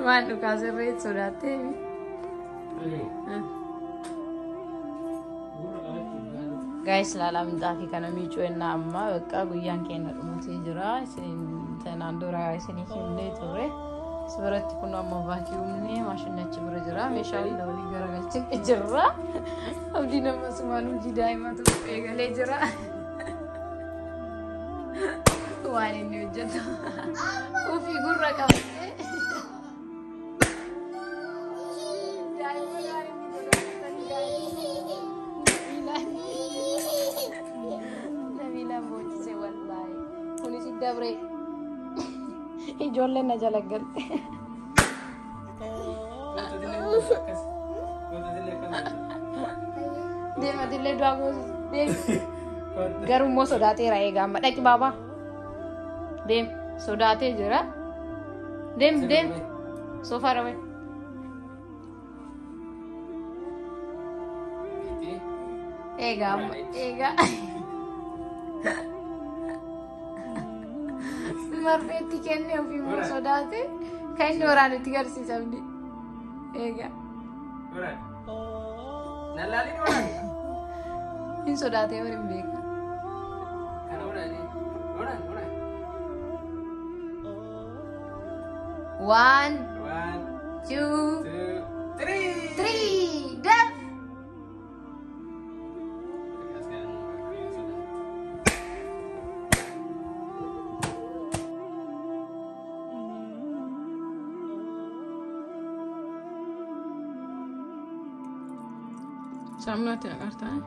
Mano, caso é bem sorate. Guys, lalam daki kana micu enna amma bakka guyyan keenya dhumutee jira. Isin tanaan dura isinii himnee turre. Sibiratti kun amma vaakiyuumni maashinachi bira jira. Meeshaa hunda walii garagalchee jirra. Abdii nama sumaanuu daa'imatu eegalee jira. Waan inni hojjetu. Ufii gurra qabatee. Dabre ijoolleen na jala galte deema dillee du'a goos deem garummoo sodaateera eegaa amma dhaqi baaba deem sodaatee jira deem soofaa rawe eegaa amma eegaa marfeetti kenne ofii moo sodaate kan inni waraana itti garsiisamni eegaa hin sodaatee waliin beeka one two three def Samna te agarta hai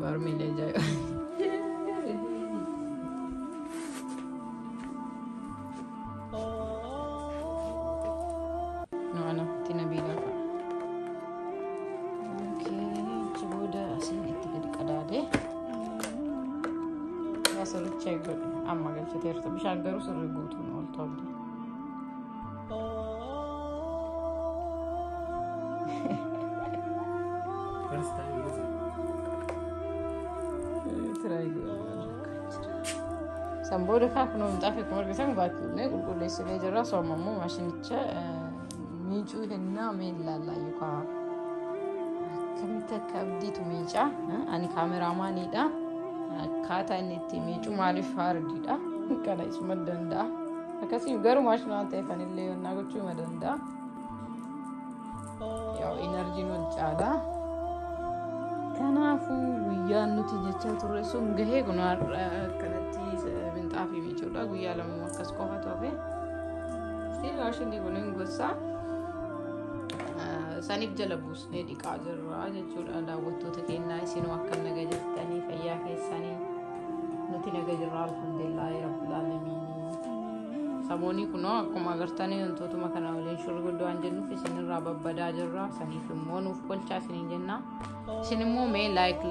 bar में ले जाओ amma galchite erta bishaaggaru sirri guutuun ooltolde Sambooda kaa kun homxaafi kun argisan vaakiyuumne qulqulleessinee jirra soomammoo maashinicha miicuu hennaa mee ilaalaayyuu kaa akkamitti akka abdiitu miicaa ani kaameraamaaniidha akkaataa inni itti miicu maaliif haardiidha kana isuma danda'a akkasii garuu maashinaan ta'eefan illee yonnaa gochuu ima danda'a yaa'u enerjiin ol caala kanaafuu guyyaan nuti jechaa turre sun gahee kun akkanatti minxaafii miicuudha guyyaa lamuu akkas qofatu hafe stiil maashinii kun hin gosaa saniif jala buusnee dhiqaa jirra jechuudha daawwattoota keenyaa isinuu akka naga jirtanii fayyaa keessanii nuti naga jirra alhamdulillahi rabbil aalamiin samoonii kunoo akkuma agartanii wantootuma kana waliin shurguddoo waan jennuuf isinirraa babbadaa jirra saniif immoo nuuf golchaa isiniin jenna isin immoo mee laayik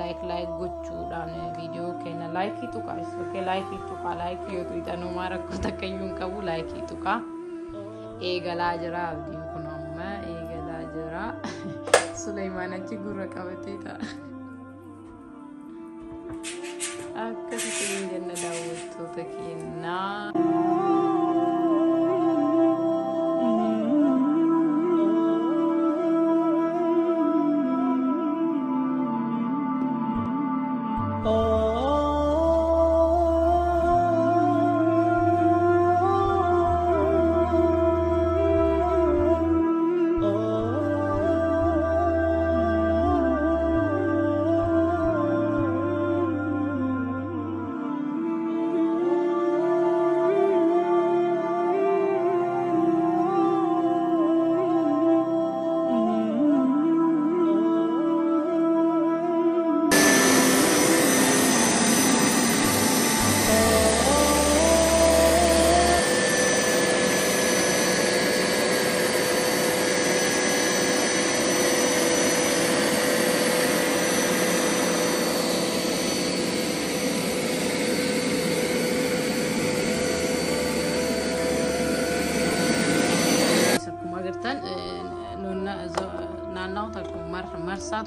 gochuudhaan viidiyoo keenya laayikii tuqaa iskee laayikii yoo tuqxanumaa rakkoo takka iyyuu hin qabu laayikii tuqaa eegalaa jira abdiin kun amma eegalaa jira Suleymaan achi gurra qabatee ta'a akkasitti jenna daawwattoota keenyaa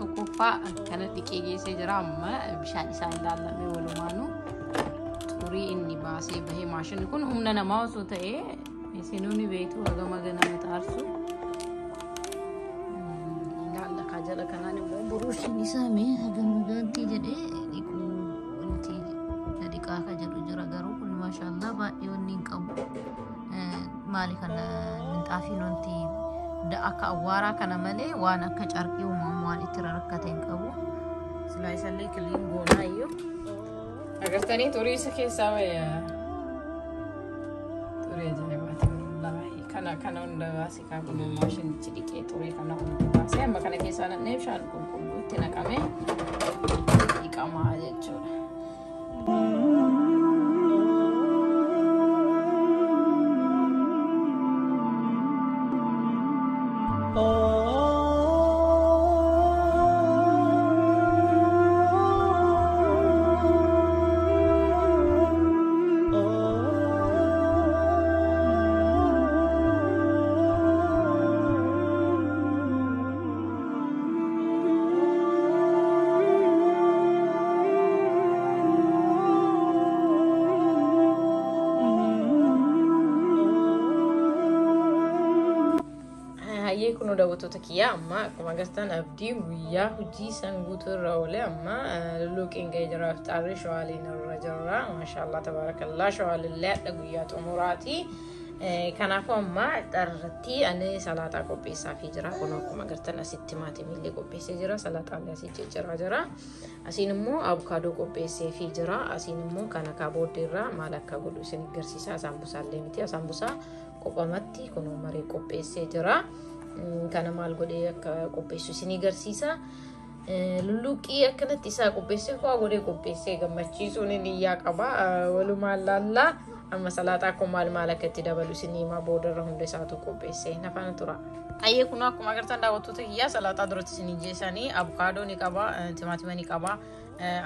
tokkoffaa kana dhiqee geessee jira amma bishaan isaa ilaallamee walumaanuu xurii inni baasee bahee maashinni kun humna namaa osoo ta'ee isinuuni beektu hagama ganama taarsu ilaalla kaajala kanaan immoo buruushin isaa mee hagama gaantii jedhee dhiquu wanti dhiqaa ka jedhu jira garuu kun maashaallah baay'ee wanni hin qabu maali kana minxaafiin wanti akka awwaaraa kana malee waan akka carqii uumamu waan itti rakkate hin qabu silaa isallee kiliin goonaa iyyuu agartanii xurii isa keessaa xurii ajaa'ibaati wallaahi kana hunda baasee kun maashinichi dhiqee xurii kana hunda baasee amma kana keessaa naqnee bishaan qulqulluu itti naqamee dhiqamaa jechuudha. Kun udah butuh tekia amma akkuma agartan abdii guyyaa hojii san guutuu irra oole amma luluuqiin ga'ee jira iftaarri shawaaliin irra jirra maashaallah tabarakallah shawaalillee hadha guyyaa xumuraati kanaafuu amma xarratti ani salaataa qopheessaa fi jira kun akkuma agartan asitti maatimillee qopheessee jira salaataan asitti jira asiin immoo abukaadoo qopheessee fi jira asiin immoo kana kaaboodirraa maal akka godhu isin agarsiisa saambusaallee miti saambusaa qophamatti kun maree qopheessee jira. Kana maal godhee akka qopheessu isin agarsiisa luluuqii akkanatti isaa qopheessee waa godhee qopheessee gammachiisuun inni iyyaa qaba walumaan laallaa amma salaataa akkuma maal akka itti dabalu isin himaa boodarra hunda isaatu qopheessee nafana tura. Ayyee kun akkuma agartan daawwattoota kiyyaa salaataa duratti isin jeessanii abukaadoo ni qaba timaatima ni qaba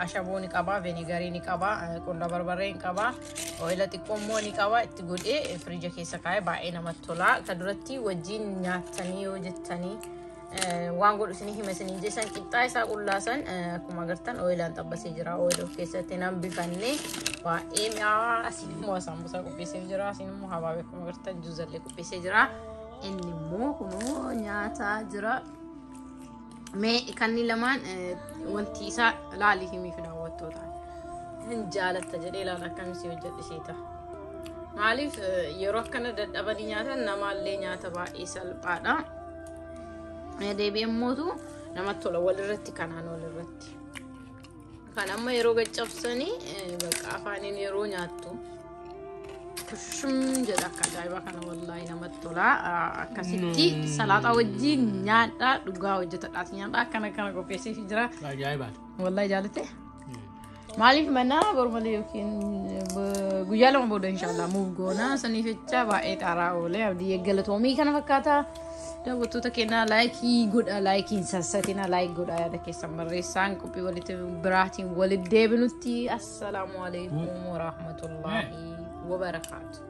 ashaboo ni qaba vinegarii ni qaba qonna barbaree ni qaba ooyila xiqqoo ni qaba itti godhee firiija keessa kaa'ee baay'ee namatti tola ka duratti wajjin nyaatanii yoo jettanii waan godhu isin hima isin jeessan qixxaa isaa qullaasan akkuma agartan ooyilaan xabbasee jira ooyila of keessatti nan bifannee baay'ee mi'aawaa asiin immoo saambusaa qopheessee jira asiin immoo habaabee akkuma agartan juuzallee qopheessee jira inni immoo kunoo nyaataa jira. Mee kanni lamaan wanti isaa laalii himii fi daawwattoota hin jaalatta jedhee laala akkamisi hojjedhisiita maaliif yeroo akkana dadhabanii nyaatan namaallee nyaata baay'ee salphaadha deebi'ee mootu namatti tola walirratti kanaan walirratti kan amma yeroo gaccabsanii bakka afaaniin yeroo nyaattu kushum jedha akka ajaa'ibaa kana wallaahi namatti tola akkasitti salaataa wajjin nyaadhaa dhugaa hojjetadhaati nyaadhaa akkana qopheessee fi jira ajaa'ibaadha wallaahi jaalatte maaliif mana bormalee yookiin guyyaa lama booda inshallah muuf goona saniif jecha baay'ee xaaraa oolee abdii eeggalatomii kana fakkaata daawwattoota keenyaa laayikii godha laayikiin sassatina laayik godha yaada keessan barreessaan qophii walitti biraatiin walitti deebinutti assalaamu alaykum wa rahmatullahi wa barakatuh.